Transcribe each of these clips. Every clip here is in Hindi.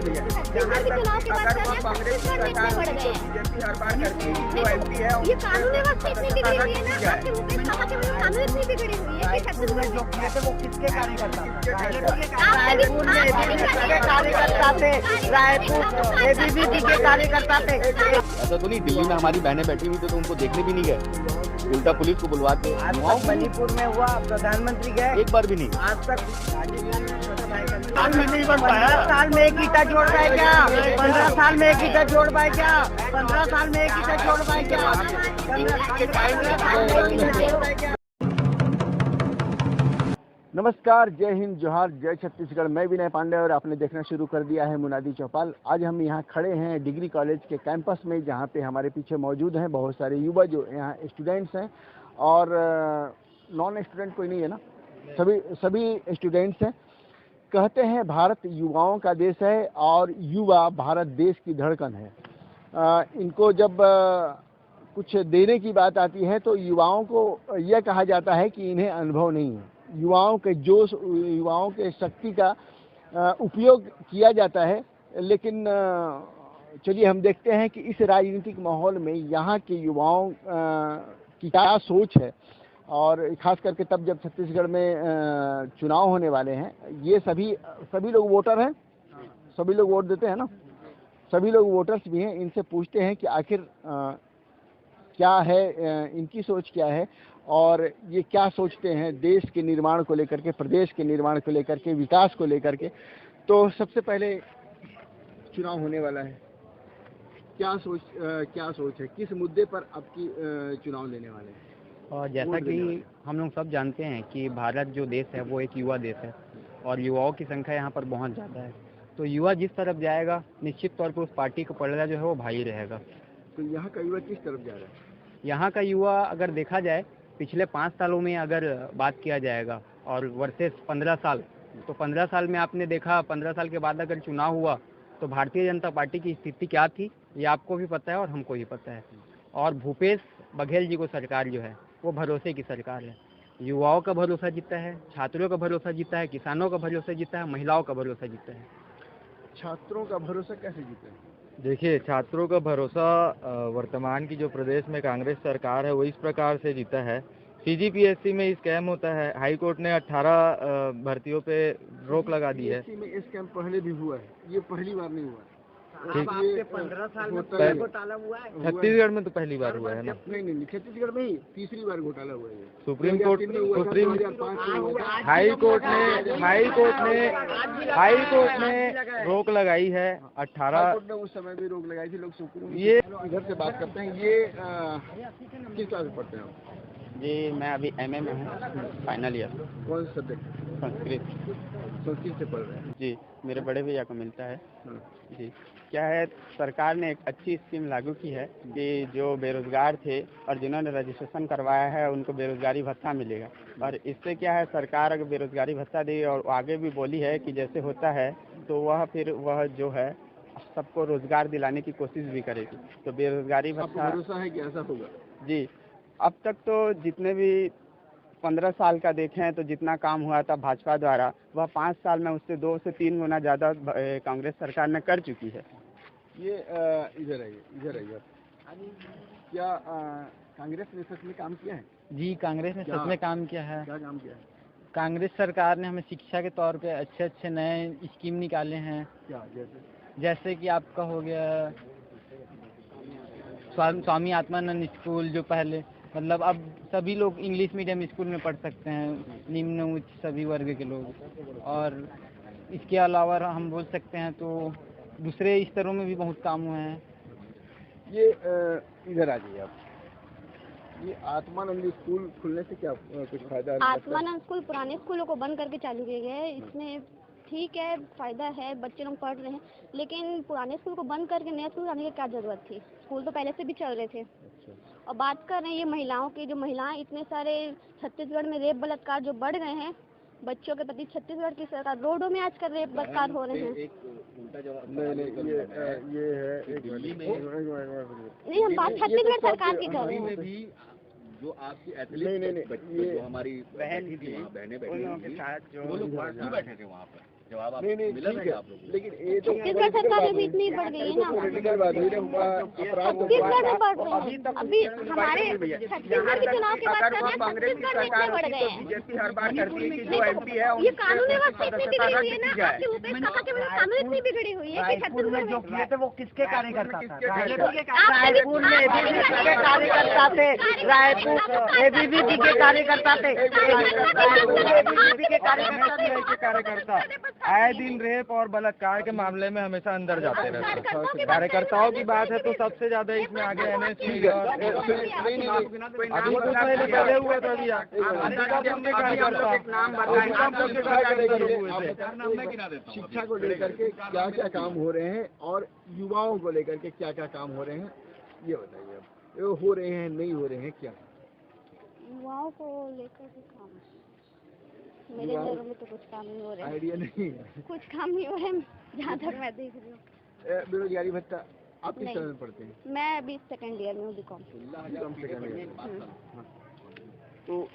हुई है। जहाँ तक अगर वो कांग्रेस की सरकार होती तो बीजेपी हर बार करती है, जो एमपी है ये कानून व्यवस्था इतनी बिगड़ी हुई है ना, आपके मुकेश साहब के वजह से कानून इतनी बिगड़ी हुई है कि छत्तीसगढ़ में जो किए थे वो किसके कार्यकर्ता थे? रायपुर में एबीवीपी के कार्यकर्ता थे, रायपुर एबीवीपी के कार्यकर्ता थे। ऐसा तो नहीं दिल्ली में हमारी बहनें बैठी हुई तो उनको देखने भी नहीं गए, उल्टा पुलिस को बुलवा के। आज तक मणिपुर में हुआ, प्रधानमंत्री गए एक बार भी नहीं। आज तक नहीं बन पाया। 15 साल में एक ईटा जोड़ पाए क्या? 15 साल में एक ईटा जोड़ पाए क्या? 15 साल में एक ईटा जोड़ पाए क्या? 15 साल में एक ईटा जोड़ पाए क्या? नमस्कार, जय हिंद, जोहार, जय छत्तीसगढ़। मैं विनय पांडे और आपने देखना शुरू कर दिया है मुनादी चौपाल। आज हम यहाँ खड़े हैं डिग्री कॉलेज के कैंपस में, जहाँ पे हमारे पीछे मौजूद हैं बहुत सारे युवा जो यहाँ स्टूडेंट्स हैं, और नॉन स्टूडेंट कोई नहीं है ना, सभी स्टूडेंट्स हैं। कहते हैं भारत युवाओं का देश है और युवा भारत देश की धड़कन है। इनको जब कुछ देने की बात आती है तो युवाओं को यह कहा जाता है कि इन्हें अनुभव नहीं है। युवाओं के जोश, युवाओं के शक्ति का उपयोग किया जाता है। लेकिन चलिए हम देखते हैं कि इस राजनीतिक माहौल में यहाँ के युवाओं की क्या सोच है, और खास करके तब जब छत्तीसगढ़ में चुनाव होने वाले हैं। ये सभी लोग वोटर हैं, सभी लोग वोट देते हैं ना, सभी लोग वोटर्स भी हैं। इनसे पूछते हैं कि आखिर क्या है, इनकी सोच क्या है और ये क्या सोचते हैं देश के निर्माण को लेकर के, प्रदेश के निर्माण को लेकर के, विकास को लेकर के। तो सबसे पहले चुनाव होने वाला है, क्या सोच है, किस मुद्दे पर आपकी चुनाव लेने वाले हैं? और जैसा कि हम लोग सब जानते हैं कि भारत जो देश है वो एक युवा देश है और युवाओं की संख्या यहाँ पर बहुत ज़्यादा है। तो युवा जिस तरफ जाएगा निश्चित तौर पर उस पार्टी का पलड़ा जो है वो भारी रहेगा। तो यहाँ का युवा किस तरफ जा रहा है? यहाँ का युवा अगर देखा जाए पिछले 5 सालों में अगर बात किया जाएगा और वर्सेस 15 साल, तो 15 साल में आपने देखा 15 साल के बाद अगर चुनाव हुआ तो भारतीय जनता पार्टी की स्थिति क्या थी ये आपको भी पता है और हमको भी पता है। और भूपेश बघेल जी को सरकार जो है वो भरोसे की सरकार है। युवाओं का भरोसा जीता है, छात्रों का भरोसा जीता है, किसानों का भरोसा जीता है, महिलाओं का भरोसा जीता है। छात्रों का भरोसा कैसे जीते हैं? देखिए, छात्रों का भरोसा वर्तमान की जो प्रदेश में कांग्रेस सरकार है वो इस प्रकार से जीता है। सीजीपीएससी में स्कैम होता है, हाई कोर्ट ने 18 भर्तियों पे रोक लगा दी है। सीजीपीएससी में स्कैम पहले भी हुआ है, ये पहली बार नहीं हुआ। ठीक, आपके 15 साल में घोटाला हुआ है? छत्तीसगढ़ में तो पहली बार हुआ है ना? नहीं, छत्तीसगढ़ में ही तीसरी बार घोटाला हुआ है। सुप्रीम कोर्ट हाई कोर्ट ने रोक लगाई है 18। कोर्ट ने उस समय भी रोक लगाई थी। लोग सुप्रीम ये इधर से बात करते हैं। ये किस क्लास में पढ़ते हैं आप? जी मैं अभी एमए में हूँ, फाइनल ईयर। कौन सा सब्जेक्ट? संस्कृत से पढ़ रहे हैं? जी मेरे बड़े भैया को मिलता है। जी क्या है, सरकार ने एक अच्छी स्कीम लागू की है कि जो बेरोजगार थे और जिन्होंने रजिस्ट्रेशन करवाया है उनको बेरोजगारी भत्ता मिलेगा। और इससे क्या है, सरकार अगर बेरोजगारी भत्ता दी और आगे भी बोली है कि जैसे होता है तो वह जो है सबको रोजगार दिलाने की कोशिश भी करेगी। तो बेरोजगारी भत्ता भरोसा है कि ऐसा होगा? जी, अब तक तो जितने भी 15 साल का देखें तो जितना काम हुआ था भाजपा द्वारा वह 5 साल में उससे 2 से 3 गुना ज़्यादा कांग्रेस सरकार ने कर चुकी है। ये इधर आइए। क्या कांग्रेस ने सच में काम किया है? जी कांग्रेस ने सच में काम किया है। क्या काम किया है? कांग्रेस सरकार ने हमें शिक्षा के तौर पे अच्छे नए स्कीम निकाले हैं। क्या? जैसे कि आपका हो गया स्वामी आत्मानंद स्कूल, जो पहले मतलब अब सभी लोग इंग्लिश मीडियम स्कूल में पढ़ सकते हैं, निम्न उच्च सभी वर्ग के लोग। और इसके अलावा हम बोल सकते हैं तो दूसरे स्तरों में भी बहुत काम हुए हैं। ये इधर आ जाइए आप। ये आत्मानंद स्कूल खुलने से क्या कुछ फायदा? आत्मानंद स्कूल पुराने स्कूलों को बंद करके चालू किए गए हैं। इसमें ठीक है, फायदा है, बच्चे लोग पढ़ रहे हैं, लेकिन पुराने स्कूल को बंद करके नए स्कूल आने की क्या जरूरत थी? स्कूल तो पहले से भी चल रहे थे। और बात कर रहे हैं ये महिलाओं की, जो महिलाएं इतने सारे छत्तीसगढ़ में रेप बलात्कार जो बढ़ गए हैं बच्चों के प्रति, छत्तीसगढ़ की सरकार रोडों में आजकल रेप बलात्कार हो रहे हैं। ये है नहीं, हम बात छत्तीसगढ़ सरकार की कर रहे हैं। जो आपकी एथलीट बच्ची जो हमारी बहन थी वहाँ बहनें बैठी हुई थी वो लोग क्यों बैठे थे वहाँ पर जवाब आप मिला था आप लोगों को? लेकिन ये तो छत्तीसगढ़ सरकार में भी इतनी बढ़ गई है ना, पॉलिटिकल बात हुई ना, अपराध तो छत्तीसगढ़ में बढ़ रहे हैं। अभी हमारे छत्तीसगढ़ के चुनाव की बात कर रहे हैं, छत्तीसगढ़ में इतने बढ़ गए हैं। बीजेपी हर बार करती है कि जो एमपी है ये कानून व्यवस्था इतनी बिगड़ी हुई है ना, आपके भूपेश काका के वजह से कानून इतनी बिगड़ी हुई है कि रायपुर में छत्तीसगढ़ जो में किए थे वो किसके कार्यकर्ता था? आप रायपुर में एबीवीपी के कार्यकर्ता थे, रायपुर एबीवीपी के कार्यकर्ता थे, रायपुर में एबीवीपी के कार्यकर्ता आए दिन रेप और बलात्कार के मामले में हमेशा अंदर जाते रहते हैं। कार्यकर्ताओं की बात है तो सबसे ज्यादा इसमें आगे एनएससी और अभी कुछ महीने पहले हुआ था अभी शिक्षा को लेकर के क्या क्या काम हो रहे हैं और युवाओं को लेकर के क्या क्या काम हो रहे हैं, ये बताइए। अब ये हो रहे हैं, नहीं हो रहे हैं, क्या युवाओं को लेकर के काम, मेरे नजरों में तो कुछ काम नहीं हो रहे, आइडिया नहीं है? कुछ काम नहीं हो रहे जहाँ तक मैं देख रही हूँ। बेरोजगारी भत्ता आप किस नहीं। तरह में पढ़ते हैं? मैं अभी सेकंड ईयर में हूँ बीकॉम। तो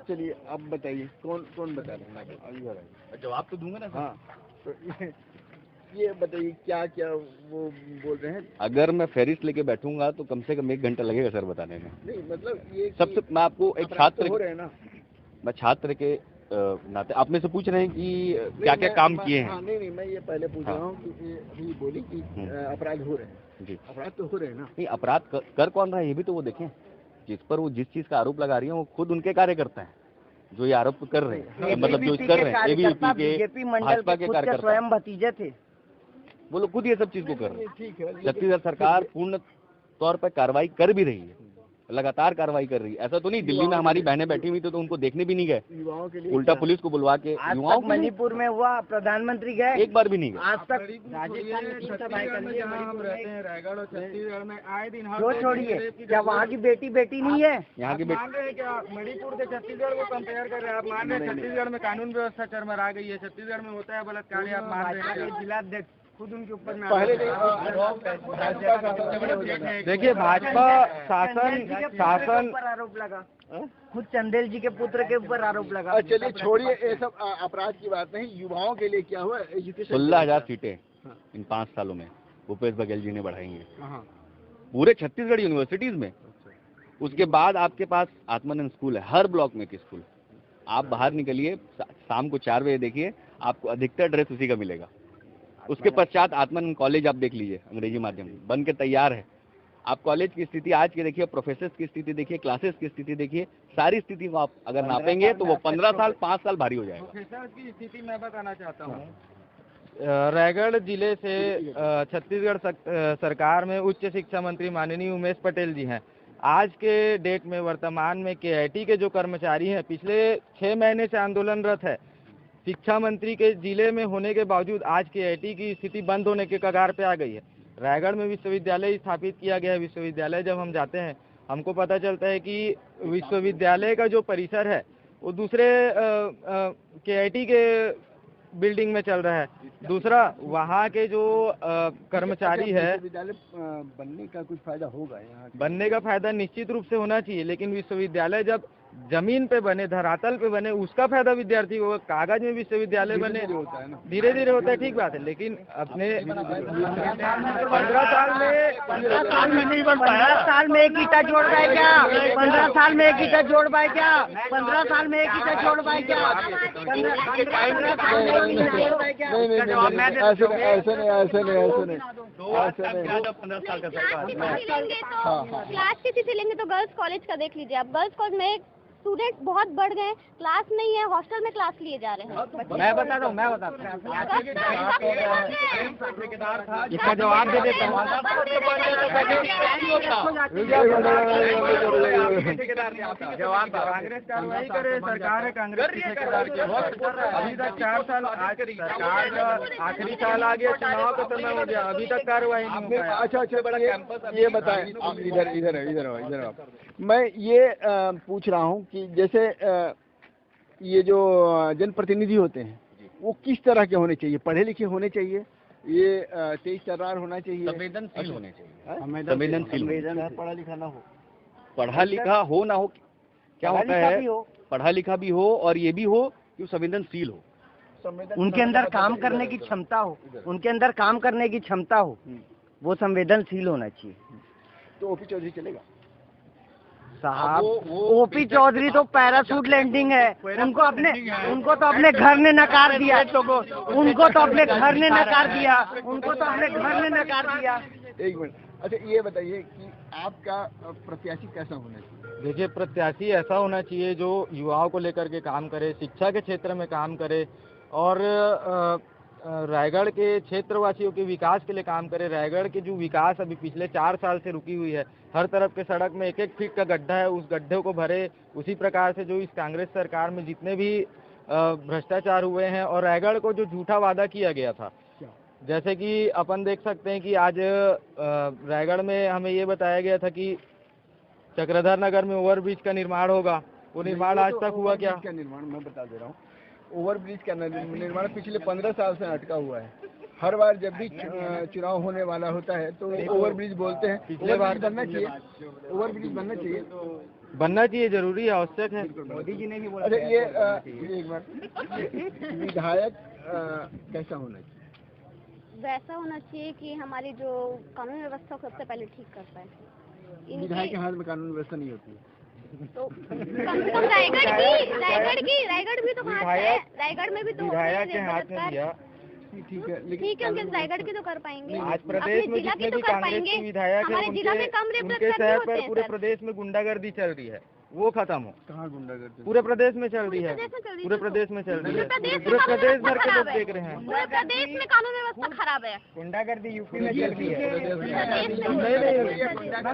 चलिए अब बताइए, कौन कौन बता रहे हैं? जवाब तो दूंगा ना। हाँ, तो ये बताइए क्या क्या वो बोल रहे हैं। अगर मैं फेरिस लेके बैठूंगा तो कम से कम 1 घंटा लगेगा सर बताने में। नहीं मतलब ये सबसे मैं आपको एक अपराध तो छात्र हो रहे हैं ना। मैं छात्र के नाते आप में से पूछ रहे हैं कि क्या क्या काम किए हैं। हाँ, नहीं मैं ये पहले पूछ रहा हूँ कि अभी बोली कि अपराध हो रहे हैं। जी, अपराध तो हो रहे हैं ना। नहीं अपराध कर कौन रहा है ये भी तो वो देखें। जिस पर वो जिस चीज का आरोप लगा रही है वो खुद उनके कार्यकर्ता हैं जो ये आरोप कर रहे हैं, मतलब जो कर रहे हैं एबीवीपी के भाजपा के कार्यकर्ता स्वयं भतीजे थे, वो लोग खुद ये सब चीज को कर रहे हैं। ठीक है, छत्तीसगढ़ सरकार पूर्ण तौर पर कार्रवाई कर भी रही है, लगातार कार्रवाई कर रही है। ऐसा तो नहीं दिल्ली में हमारी बहनें बैठी हुई थी तो उनको देखने भी नहीं गए, युवाओं के लिए उल्टा पुलिस को बुलवा के आज युवाओं तक को मणिपुर में हुआ, प्रधानमंत्री गए, एक बार भी नहीं गए। आज तक छत्तीसगढ़ में जहाँ हम रहते हैं रायगढ़ और छत्तीसगढ़ में आए दिन जो छोड़िए, क्या वहाँ की बेटी नहीं है? यहाँ की मान रहे हैं क्या मणिपुर से छत्तीसगढ़ को कंपेयर कर रहे हैं? आप मान रहे हैं छत्तीसगढ़ में कानून व्यवस्था चरमरा गई है, छत्तीसगढ़ में होता है बलात्कार, आप मान रहे हैं? जिलाध्यक्ष खुद उनके ऊपर में पहले देखिए भाजपा शासन पर आरोप लगा, खुद चंदेल जी के पुत्र के ऊपर आरोप लगा। और चलिए छोड़िए ये सब अपराध की बात नहीं, युवाओं के लिए क्या हुआ? एजुकेशन 16,000 सीटें इन 5 सालों में भूपेश बघेल जी ने बढ़ाई हैं हाँ। पूरे छत्तीसगढ़ यूनिवर्सिटीज में। उसके बाद आपके पास आत्मानंद स्कूल है, हर ब्लॉक में एक स्कूल। आप बाहर निकलिए शाम को 4 बजे देखिए, आपको अधिकतर ड्रेस उसी का मिलेगा। उसके पश्चात आत्मानंद कॉलेज आप देख लीजिए, अंग्रेजी माध्यम बन के तैयार है। आप कॉलेज की स्थिति आज की देखिए, प्रोफेसर्स की स्थिति देखिए, क्लासेस की स्थिति देखिए, सारी स्थिति को आप अगर नापेंगे तो वो 15 साल 5 साल भारी हो जाएगा। प्रोफेसर की स्थिति मैं बताना चाहता हूँ। रायगढ़ जिले से छत्तीसगढ़ सरकार में उच्च शिक्षा मंत्री माननीय उमेश पटेल जी हैं। आज के डेट में वर्तमान में केआईटी के जो कर्मचारी हैं पिछले 6 महीने से आंदोलनरत है। शिक्षा मंत्री के जिले में होने के बावजूद आज केआईटी की स्थिति बंद होने के कगार पे आ गई है। रायगढ़ में विश्वविद्यालय स्थापित किया गया है। विश्वविद्यालय जब हम जाते हैं हमको पता चलता है कि विश्वविद्यालय का जो परिसर है वो दूसरे केआईटी के बिल्डिंग में चल रहा है। दूसरा वहाँ के जो कर्मचारी है, विश्वविद्यालय बनने का कुछ फायदा होगा यहाँ? बनने का फायदा निश्चित रूप से होना चाहिए, लेकिन विश्वविद्यालय जब जमीन पे बने, धरातल पे बने, उसका फायदा विद्यार्थी को। कागज में विश्वविद्यालय बने धीरे धीरे होता है, ठीक बात है, लेकिन अपने 15 साल में नहीं बन पाया। 15 साल में एक ईटा जोड़ पाए क्या? 15 साल में एक ईटा जोड़ पाए क्या? 15 साल में एक ईटा जोड़ पाए क्या? 15 साल में एक ईटा जोड़ पाए क्या? नहीं ऐसे नहीं। 15 साल का सरकार क्लास की स्थिति लेंगे तो गर्ल्स कॉलेज का देख लीजिए आप। गर्ल्स कॉलेज में स्टूडेंट बहुत बढ़ गए, क्लास नहीं है, हॉस्टल में क्लास लिए जा रहे हैं। मैं बताता हूँ इसका जवाब दे देता हूँ। जवाब कांग्रेस कार्रवाई करे, सरकार है कांग्रेस की ठेकेदार के वक्त। अभी तक 4 साल आज सरकार का आखिरी साल आ गया, चुनाव का समय हो गया, अभी तक कार्रवाई नहीं हो पाया। अच्छा बड़ा कैंपस ये बताएं आप। इधर मैं ये पूछ रहा हूँ कि जैसे ये जो जनप्रतिनिधि होते हैं वो किस तरह के होने चाहिए? पढ़े लिखे होने चाहिए, ये तेज तर्रार होना चाहिए, संवेदनशील होने चाहिए, संवेदनशील, पढ़ा लिखा ना हो। पढ़ा लिखा हो ना हो, क्या होता है, पढ़ा लिखा भी हो और ये भी हो कि वो संवेदनशील हो, उनके अंदर काम करने की क्षमता हो, उनके अंदर काम करने की क्षमता हो, वो संवेदनशील होना चाहिए। तो ओपी चौधरी चलेगा साहब ओपी चौधरी तो पैराशूट लैंडिंग है, उनको तो अपने घर ने नकार दिया, उनको तो अपने घर ने नकार दिया, उनको तो अपने घर ने नकार दिया। एक मिनट, अच्छा ये बताइए कि आपका प्रत्याशी कैसा होना चाहिए? देखिए, प्रत्याशी ऐसा होना चाहिए जो युवाओं को लेकर के काम करे, शिक्षा के क्षेत्र में काम करे और रायगढ़ के क्षेत्रवासियों के विकास के लिए काम करे। रायगढ़ की जो विकास अभी पिछले 4 साल से रुकी हुई है, हर तरफ के सड़क में 1-1 फीट का गड्ढा है, उस गड्ढे को भरे। उसी प्रकार से जो इस कांग्रेस सरकार में जितने भी भ्रष्टाचार हुए हैं और रायगढ़ को जो झूठा वादा किया गया था, जैसे कि अपन देख सकते हैं कि आज रायगढ़ में हमें ये बताया गया था कि चक्रधर नगर में ओवरब्रिज का निर्माण होगा, वो निर्माण आज तक हुआ क्या? निर्माण मैं बता दे रहा हूँ, ओवरब्रिज का निर्माण पिछले 15 साल से अटका हुआ है। हर बार जब भी चुनाव होने वाला होता है तो ओवरब्रिज बोलते हैं, पिछले बार बनना चाहिए, ओवरब्रिज बनना चाहिए, जरूरी है, आवश्यक है। मोदी जी ने भी बोला। अच्छा ये एक बार, विधायक कैसा होना चाहिए? वैसा होना चाहिए कि हमारी जो कानून व्यवस्था को सबसे पहले ठीक कर पाए। विधायक के हाथ में कानून व्यवस्था नहीं होती है तो कम से कम रायगढ़ भी तो हाथ है, रायगढ़ में भी तो विधायक के हाथ में दिया, ठीक है, लेकिन ठीक है, उनके रायगढ़ की तो कर पाएंगे। आज प्रदेश में जितने भी कांग्रेस के विधायक हैं, उनके शहर पर पूरे प्रदेश में गुंडागर्दी चल रही है, वो खत्म हो। कहाँ गुंडागर्दी? पूरे प्रदेश में चल रही है, पूरे प्रदेश में चल रही है, पूरे प्रदेश भर के लोग देख रहे हैं। पूरे प्रदेश में कानून व्यवस्था खराब है, गुंडागर्दी यूपी में चल रही है,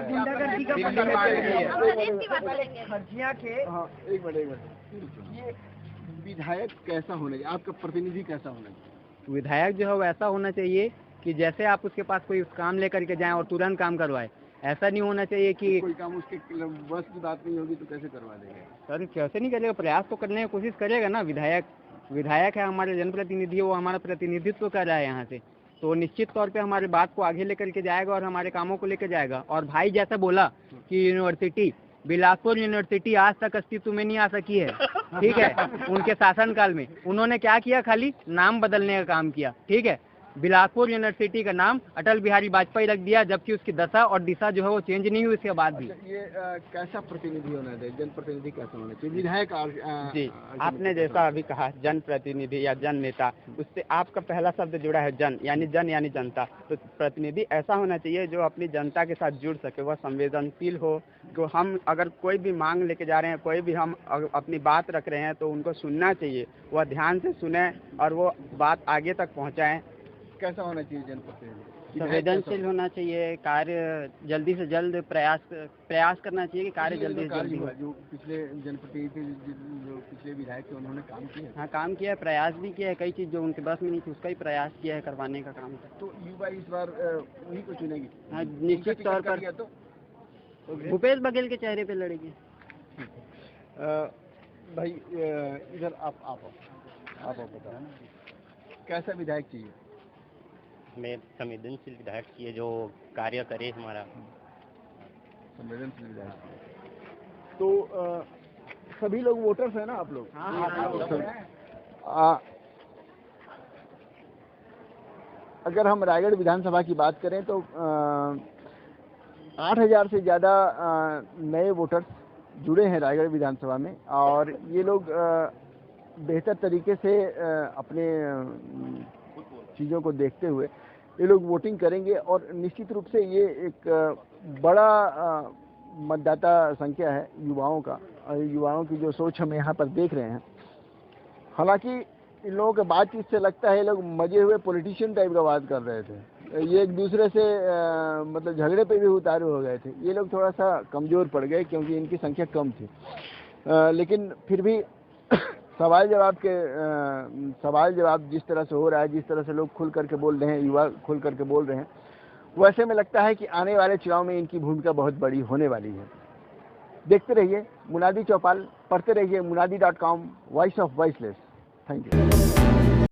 गुंडागर्दी का खर्चियाँ के। हाँ, एक मिनट, ये विधायक कैसा होना चाहिए, आपका प्रतिनिधि कैसा होना चाहिए? विधायक जो है वैसा होना चाहिए कि जैसे आप उसके पास कोई काम लेकर के जाएं और तुरंत काम करवाए। ऐसा नहीं होना चाहिए कि कोई काम उसके बस की बात नहीं होगी तो कैसे करवा देंगे? सर कैसे नहीं करेगा, प्रयास तो करने की कोशिश करेगा ना। विधायक है, हमारे जनप्रतिनिधि, वो हमारा प्रतिनिधित्व कर रहा है यहाँ से, तो निश्चित तौर पे हमारी बात को आगे लेकर के जाएगा और हमारे कामों को लेकर जाएगा। और भाई जैसा बोला कि यूनिवर्सिटी, बिलासपुर यूनिवर्सिटी आज तक अस्तित्व में नहीं आ सकी है, ठीक है। उनके शासनकाल में उन्होंने क्या किया, खाली नाम बदलने का काम किया, ठीक है। बिलासपुर यूनिवर्सिटी का नाम अटल बिहारी वाजपेयी रख दिया, जबकि उसकी दशा और दिशा जो है वो चेंज नहीं हुई उसके बाद भी। ये कैसा प्रतिनिधि होना चाहिए, जनप्रतिनिधि कैसा होना चाहिए? विधायक जी, आपने जैसा अभी कहा जनप्रतिनिधि या जन नेता, उससे आपका पहला शब्द जुड़ा है जन, यानी जनता। तो प्रतिनिधि ऐसा होना चाहिए जो अपनी जनता के साथ जुड़ सके, वह संवेदनशील हो। तो हम अगर कोई भी मांग लेके जा रहे हैं, कोई भी हम अपनी बात रख रहे हैं तो उनको सुनना चाहिए, वह ध्यान से सुने और वो बात आगे तक पहुँचाएँ। कैसा होना चाहिए जनप्रतिनिधि? संवेदनशील होना चाहिए, कार्य जल्दी से जल्द प्रयास करना चाहिए कि कार्य जल्दी से जल्दी हो। जो पिछले जनप्रतिनिधि, जो पिछले विधायक थे, उन्होंने काम किया। हाँ, काम किया है, प्रयास भी किया है, कई चीज़ जो उनके बस में नहीं थी उसका ही प्रयास किया है करवाने का काम। तो युवा इस बार उन्हीं को चुनेगी? हाँ, निश्चित तौर पर तो भूपेश बघेल के चेहरे पे लड़ेगी। भाई इधर आप बताओ, कैसा विधायक चाहिए? हमें संवेदनशील विधायक चाहिए जो कार्य करे हमारा। संवेदनशील विधायक। तो सभी लोग वोटर्स हैं ना आप लोग? अगर हम रायगढ़ विधानसभा की बात करें तो 8000 से ज़्यादा नए वोटर्स जुड़े हैं रायगढ़ विधानसभा में, और ये लोग बेहतर तरीके से अपने चीज़ों को देखते हुए ये लोग वोटिंग करेंगे। और निश्चित रूप से ये एक बड़ा मतदाता संख्या है युवाओं का, और युवाओं की जो सोच हम यहाँ पर देख रहे हैं। हालांकि इन लोगों के बातचीत से लगता है ये लोग मजे हुए पॉलिटिशियन टाइप का बात कर रहे थे, ये एक दूसरे से मतलब झगड़े पे भी उतारू हो गए थे। ये लोग थोड़ा सा कमज़ोर पड़ गए क्योंकि इनकी संख्या कम थी, लेकिन फिर भी सवाल जवाब जिस तरह से हो रहा है, जिस तरह से लोग खुल करके बोल रहे हैं, युवा खुल करके बोल रहे हैं, वैसे में लगता है कि आने वाले चुनाव में इनकी भूमिका बहुत बड़ी होने वाली है। देखते रहिए मुनादी चौपाल, पढ़ते रहिए munadi.com, voice of voiceless. Thank you.